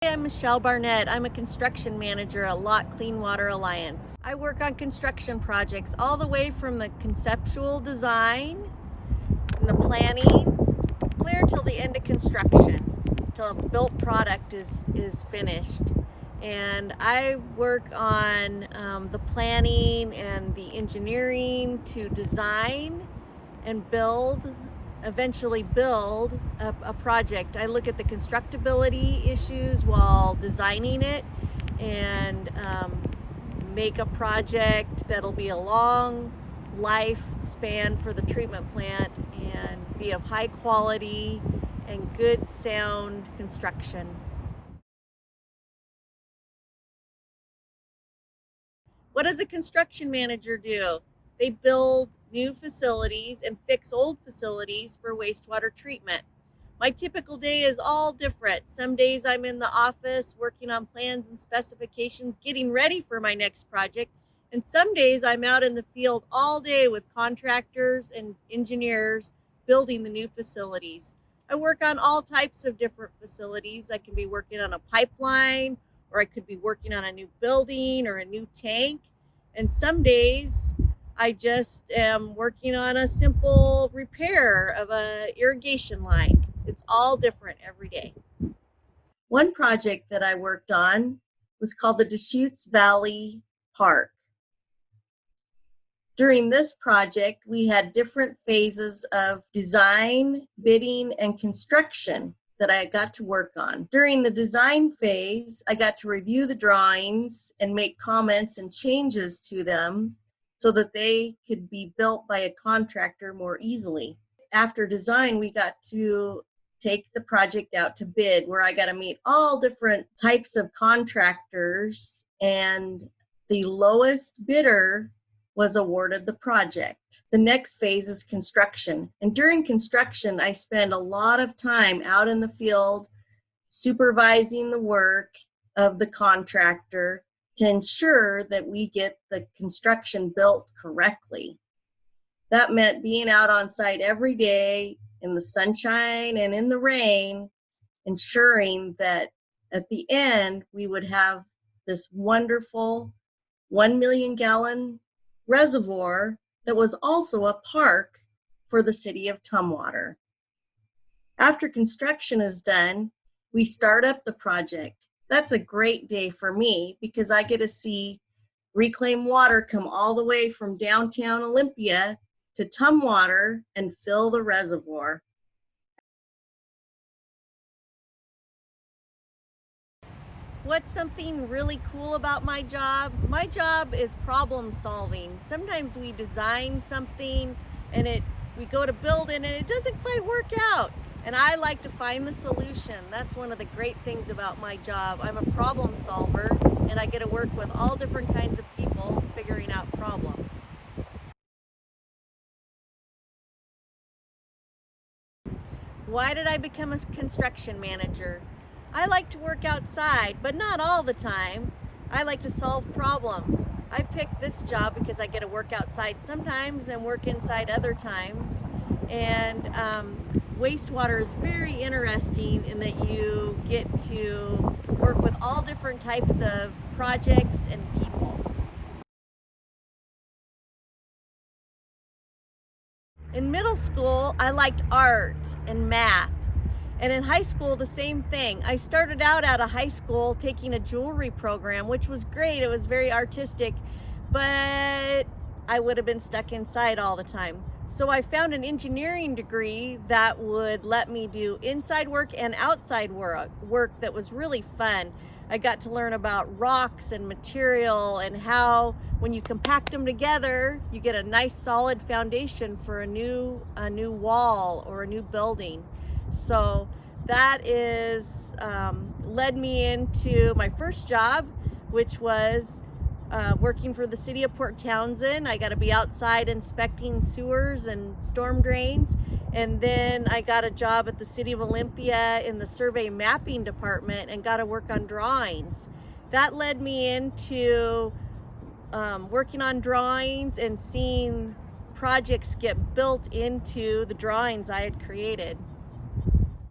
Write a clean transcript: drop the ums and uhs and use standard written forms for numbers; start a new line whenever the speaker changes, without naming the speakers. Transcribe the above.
I'm Michelle Barnett. I'm a construction manager at Lot Clean Water Alliance. I work on construction projects all the way from the conceptual design and the planning clear till the end of construction, till a built product is finished. And I work on the planning and the engineering to design and eventually build a project. I look at the constructability issues while designing it and make a project that'll be a long lifespan for the treatment plant and be of high quality and good sound construction. What does a construction manager do? They build new facilities and fix old facilities for wastewater treatment. My typical day is all different. Some days I'm in the office working on plans and specifications, getting ready for my next project. And some days I'm out in the field all day with contractors and engineers building the new facilities. I work on all types of different facilities. I can be working on a pipeline, or I could be working on a new building or a new tank. And some days I just am working on a simple repair of an irrigation line. It's all different every day. One project that I worked on was called the Deschutes Valley Park. During this project, we had different phases of design, bidding, and construction that I got to work on. During the design phase, I got to review the drawings and make comments and changes to them so that they could be built by a contractor more easily. After design, we got to take the project out to bid, where I got to meet all different types of contractors, and the lowest bidder was awarded the project. The next phase is construction. And during construction, I spend a lot of time out in the field supervising the work of the contractor to ensure that we get the construction built correctly. That meant being out on site every day in the sunshine and in the rain, ensuring that at the end we would have this wonderful 1 million gallon reservoir that was also a park for the city of Tumwater. After construction is done, we start up the project. That's a great day for me because I get to see reclaimed water come all the way from downtown Olympia to Tumwater and fill the reservoir. What's something really cool about my job? My job is problem solving. Sometimes we design something and we go to build it and it doesn't quite work out. And I like to find the solution. That's one of the great things about my job. I'm a problem solver and I get to work with all different kinds of people figuring out problems. Why did I become a construction manager? I like to work outside, but not all the time. I like to solve problems. I picked this job because I get to work outside sometimes and work inside other times. And wastewater is very interesting in that you get to work with all different types of projects and people. In middle school, I liked art and math. And in high school, the same thing. I started out at a high school taking a jewelry program, which was great. It was very artistic, but I would have been stuck inside all the time. So I found an engineering degree that would let me do inside work and outside work that was really fun. I got to learn about rocks and material and how when you compact them together, you get a nice solid foundation for a new wall or a new building. So that led me into my first job, which was working for the city of Port Townsend. I got to be outside inspecting sewers and storm drains. And then I got a job at the city of Olympia in the survey mapping department and got to work on drawings. That led me into working on drawings and seeing projects get built into the drawings I had created.